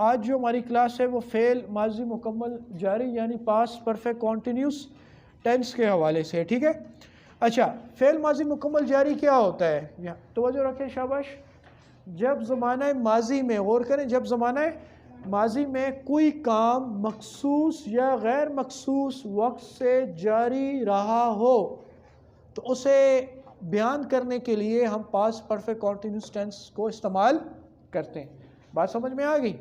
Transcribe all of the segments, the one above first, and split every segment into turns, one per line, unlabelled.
आज जो हमारी क्लास है वो फ़ेल माजी मुकम्मल जारी यानी पास्ट परफेक्ट कॉन्टीन्यूस टेंस के हवाले से है, ठीक है। अच्छा, फ़ेल माजी मुकम्मल जारी क्या होता है, यहाँ तवज्जो रखें, शाबाश। जब ज़माना माजी में, गौर करें, जब ज़माना माजी में कोई काम मखसूस या गैर मखसूस वक्त से जारी रहा हो तो उसे बयान करने के लिए हम पास्ट परफेक्ट कॉन्टीन्यूस टेंस को इस्तेमाल करते हैं। बात समझ में आ गई?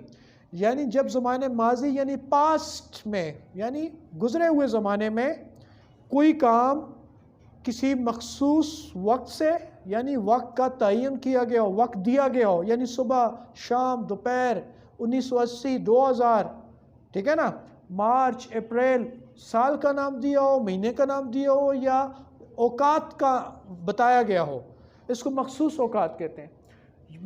यानी जब ज़माने माजी यानी पास्ट में, यानी गुज़रे हुए ज़माने में कोई काम किसी मखसूस वक्त से, यानी वक्त का तयन किया गया हो, वक्त दिया गया हो, यानी सुबह, शाम, दोपहर, 1980, 2000, ठीक है ना, मार्च, अप्रैल, साल का नाम दिया हो, महीने का नाम दिया हो, या औकात का बताया गया हो, इसको मखसूस औकात कहते हैं।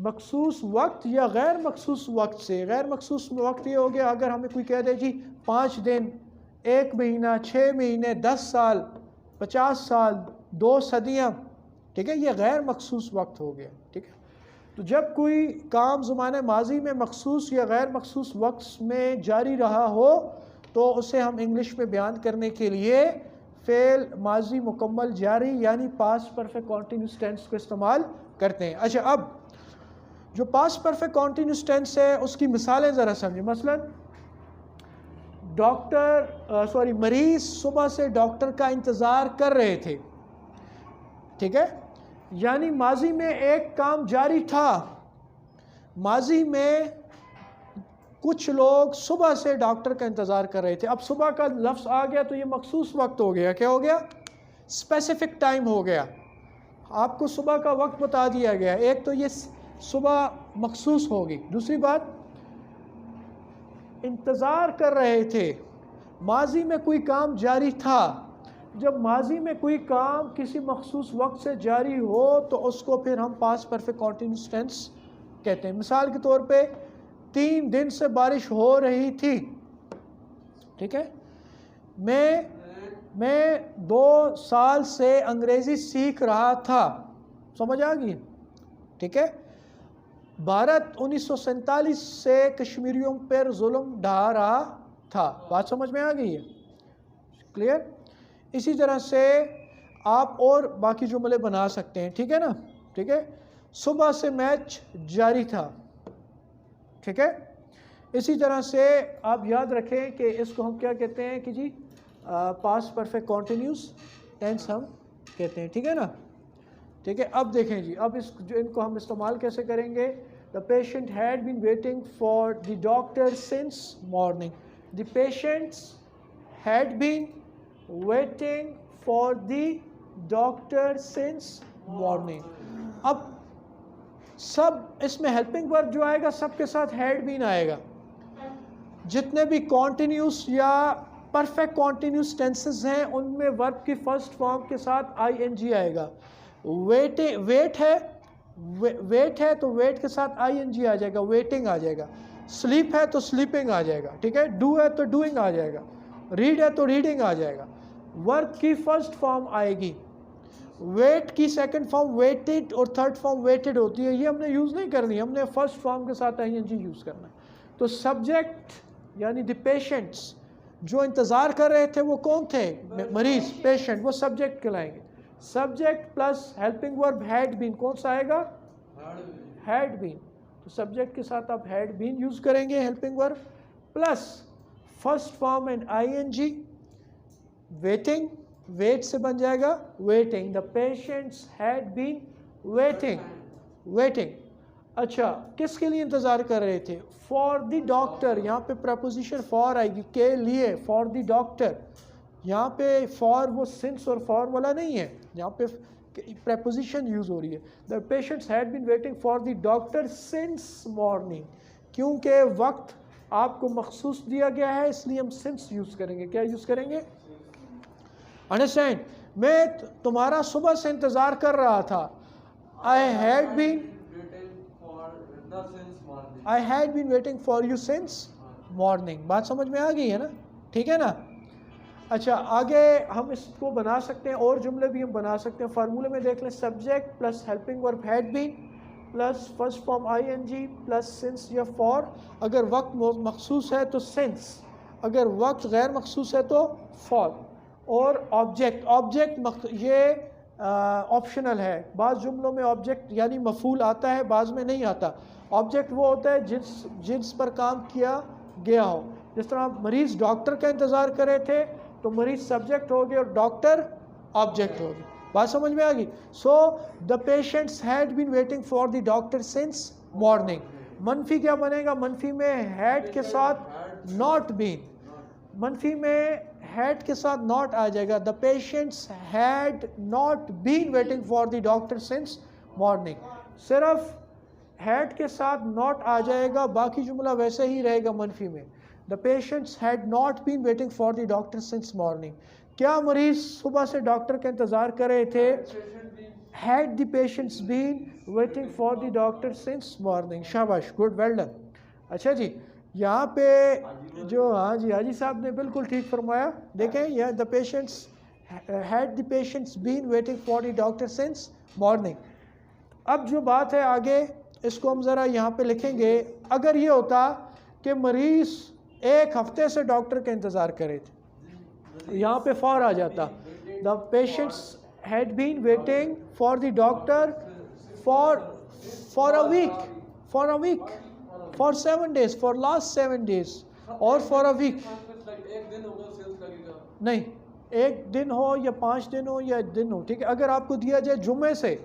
मखसूस वक्त या गैर मखसूस वक्त से, गैर मखसूस वक्त ये हो गया अगर हमें कोई कह दे जी 5 दिन, 1 महीना, 6 महीने, 10 साल, 50 साल, 2 सदियाँ, ठीक है, ये गैर मखसूस वक्त हो गया, ठीक है। तो जब कोई काम ज़माने माजी में मखसूस या गैर मखसूस वक्त में जारी रहा हो तो उसे हम इंग्लिश में बयान करने के लिए फ़ेल माजी मुकम्मल जारी यानी पास्ट परफेक्ट कॉन्टीन्यूस टेंस को इस्तेमाल करते हैं। अच्छा, अब जो पास्ट परफेक्ट कॉन्टीन्यूस टेंस है उसकी मिसालें ज़रा समझें। मसलन मरीज़ सुबह से डॉक्टर का इंतज़ार कर रहे थे, ठीक है, यानी माजी में एक काम जारी था। माजी में कुछ लोग सुबह से डॉक्टर का इंतज़ार कर रहे थे। अब सुबह का लफ्ज़ आ गया तो ये मखसूस वक्त हो गया। क्या हो गया? स्पेसिफिक टाइम हो गया। आपको सुबह का वक्त बता दिया गया। एक तो ये सुबह मखसूस होगी। दूसरी बात, इंतज़ार कर रहे थे, माजी में कोई काम जारी था। जब माजी में कोई काम किसी मखसूस वक्त से जारी हो तो उसको फिर हम पास्ट परफेक्ट कॉन्टीन्यूस टेंस कहते हैं। मिसाल के तौर पे 3 दिन से बारिश हो रही थी, ठीक है, मैं 2 साल से अंग्रेज़ी सीख रहा था। समझ आ गई? ठीक है। भारत 1947 से कश्मीरियों पर जुल्म ढा रहा था। बात समझ में आ गई है? क्लियर? इसी तरह से आप और बाकी जुमले बना सकते हैं, ठीक है ना, ठीक है। सुबह से मैच जारी था, ठीक है। इसी तरह से आप याद रखें कि इसको हम क्या कहते हैं कि जी पास्ट परफेक्ट कॉन्टीन्यूस टेंस हम कहते हैं, ठीक है ना, ठीक है। अब देखें जी, अब इनको हम इस्तेमाल कैसे करेंगे। The patient had been waiting for the doctor since morning. The patients had been waiting for the doctor since morning. अब सब इसमें हेल्पिंग वर्ब जो आएगा सबके साथ हैड बीन आएगा। जितने भी कॉन्टीन्यूस या परफेक्ट कॉन्टीन्यूस टेंसेस हैं उनमें वर्ब की फर्स्ट फॉर्म के साथ आईएनजी आएगा। वेट है तो वेट के साथ आईएनजी आ जाएगा, वेटिंग आ जाएगा। स्लीप है तो स्लीपिंग आ जाएगा, ठीक है। डू है तो डूइंग आ जाएगा। रीड है तो रीडिंग आ जाएगा। वर्ब की फर्स्ट फॉर्म आएगी। वेट की सेकंड फॉर्म वेटेड और थर्ड फॉर्म वेटेड होती है। ये हमने यूज़ नहीं करनी, हमने फर्स्ट फॉर्म के साथ आईएनजी यूज़ करना है। तो सब्जेक्ट यानी द पेशेंट्स, जो इंतज़ार कर रहे थे वो कौन थे? मरीज, पेशेंट, वो सब्जेक्ट कहलाएंगे। Subject plus helping verb had been, कौन सा आएगा? Had been. तो सब्जेक्ट के साथ आप हैड बीन यूज़ करेंगे, helping verb plus first form and ING. Waiting, wait से बन जाएगा waiting. The patients had been waiting, waiting. अच्छा, किसके लिए इंतज़ार कर रहे थे? For the doctor. यहाँ पे प्रपोजिशन फॉर आएगी, के लिए, फॉर द डॉक्टर। यहाँ पे फॉर वो सिंस और फॉर वाला नहीं है, यहाँ पे प्रपोजिशन यूज़ हो रही है। The patients had been waiting for the doctor since morning. क्योंकि वक्त आपको मखसूस दिया गया है इसलिए हम सिंस यूज़ करेंगे। क्या यूज़ करेंगे? अंडरस्टैंड? मैं तुम्हारा सुबह से इंतज़ार कर रहा था। I had been waiting for you since morning. बात समझ में आ गई है ना, ठीक है ना। अच्छा, आगे हम इसको बना सकते हैं और जुमले भी हम बना सकते हैं। फार्मूले में देख लें, subject plus helping verb had been plus first form ING plus since या फॉर, अगर वक्त मखसूस है तो सिंस, अगर वक्त गैर मखसूस है तो फॉर। और ऑब्जेक्ट ये ऑप्शनल है, बाज़ जुमलों में ऑब्जेक्ट यानी मफूल आता है, बाज़ में नहीं आता। ऑब्जेक्ट वो होता है जिस पर काम किया गया हो। जिस तरह मरीज़ डॉक्टर का इंतज़ार कर रहे थे तो मरीज़ सब्जेक्ट हो गया और डॉक्टर ऑब्जेक्ट हो गया। बात समझ में आ गई? So the patients had been waiting for the doctor since morning. मनफी क्या बनेगा? मनफी में हैड के साथ नॉट बीन, मनफी में हैड के साथ नॉट आ जाएगा। The patients had not been waiting for the doctor since morning. सिर्फ हैड के साथ नॉट आ जाएगा, बाकी जुमला वैसे ही रहेगा मनफी में। The patients had not been waiting for the doctor since morning. क्या मरीज सुबह से डॉक्टर का इंतज़ार कर रहे थे? Had the patients been waiting for the doctor since morning. शाबाश, गुड, वेल डन। अच्छा जी, यहाँ पे जो हाँ जी हाजी साहब ने बिल्कुल ठीक फरमाया। देखें यह the patients had the patients been waiting for the doctor since morning. अब जो बात है आगे, इसको हम ज़रा यहाँ पे लिखेंगे। अगर ये होता कि मरीज़ एक हफ्ते से डॉक्टर का इंतज़ार कर रहे थे, यहाँ पे फॉर आ जाता। The patients had been waiting for the doctor for a week, for 7 days, for last 7 days और फॉर अ वीक। नहीं, एक दिन हो या 5 दिन हो या दिन हो, ठीक है। अगर आपको दिया जाए जुम्मे से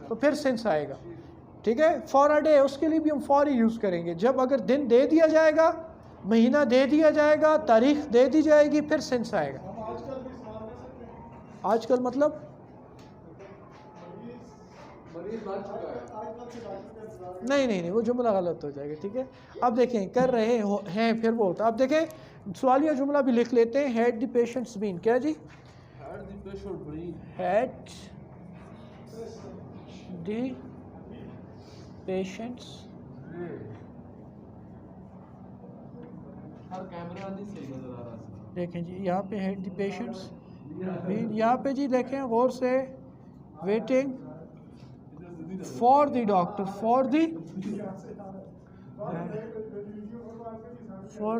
तो फिर सिंस आएगा, ठीक है। फॉर अ डे, उसके लिए भी हम फॉर ही यूज़ करेंगे। जब अगर दिन दे दिया जाएगा, महीना दे दिया जाएगा, तारीख दे दी जाएगी, फिर सिंस आएगा। आजकल मतलब नहीं, वो जुमला गलत हो जाएगा, ठीक है। अब देखें कर रहे हैं, फिर वो होता। अब देखें सवालिया जुमला भी लिख लेते हैं। हैड द पेशेंट्स बीन, क्या जी? हैड द पेशेंट्स देखें जी, यहाँ पे हैड द पेशेंट्स बीन, यहाँ पे जी देखें गौर से, waiting for the doctor, for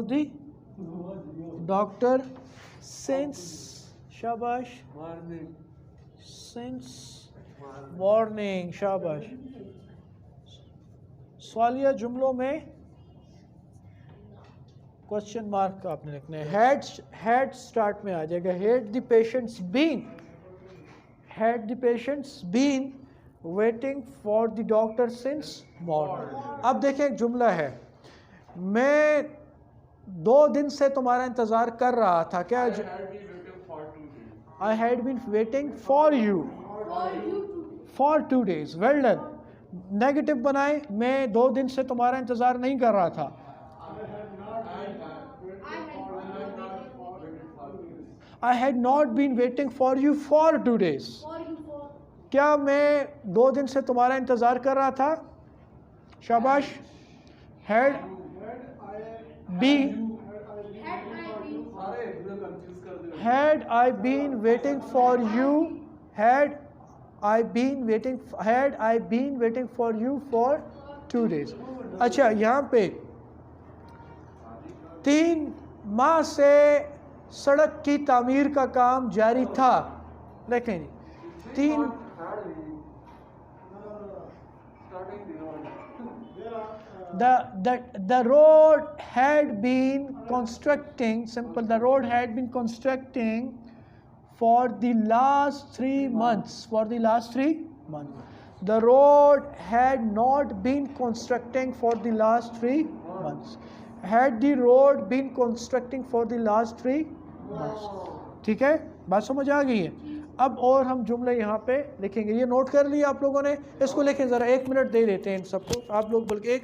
the doctor since, शाबाश, सिंस मॉर्निंग, शाबाश। सवालिया जुमलों में क्वेश्चन मार्क आपने लिखना है। हैड स्टार्ट में आ जाएगा। Had the patients been, had the patients been waiting for the doctor since morning. अब देखें एक जुमला है, मैं 2 दिन से तुम्हारा इंतज़ार कर रहा था। क्या? I had been waiting for you for 2 days। Well done. Negative बनाए, मैं 2 दिन से तुम्हारा इंतज़ार नहीं कर रहा था। I had not been waiting for you for 2 days। क्या मैं 2 दिन से तुम्हारा इंतज़ार कर रहा था? शाबाश। Had I been waiting for you, had I been waiting for you for 2 days। अच्छा, यहाँ पे 3 माह से सड़क की तामीर का काम जारी था। देखें 3 the road had been constructing, simple, the road had been constructing for the last 3 months, for the last 3 months। The road had not been constructing for the last 3 months। Had the road been constructing for the last 3 months। ठीक है, बात समझ आ गई है। अब और हम जुमले यहाँ पे लिखेंगे। ये नोट कर लिया आप लोगों ने? इसको लिखें ज़रा, 1 मिनट दे देते हैं इन सबको आप लोग, बल्कि 1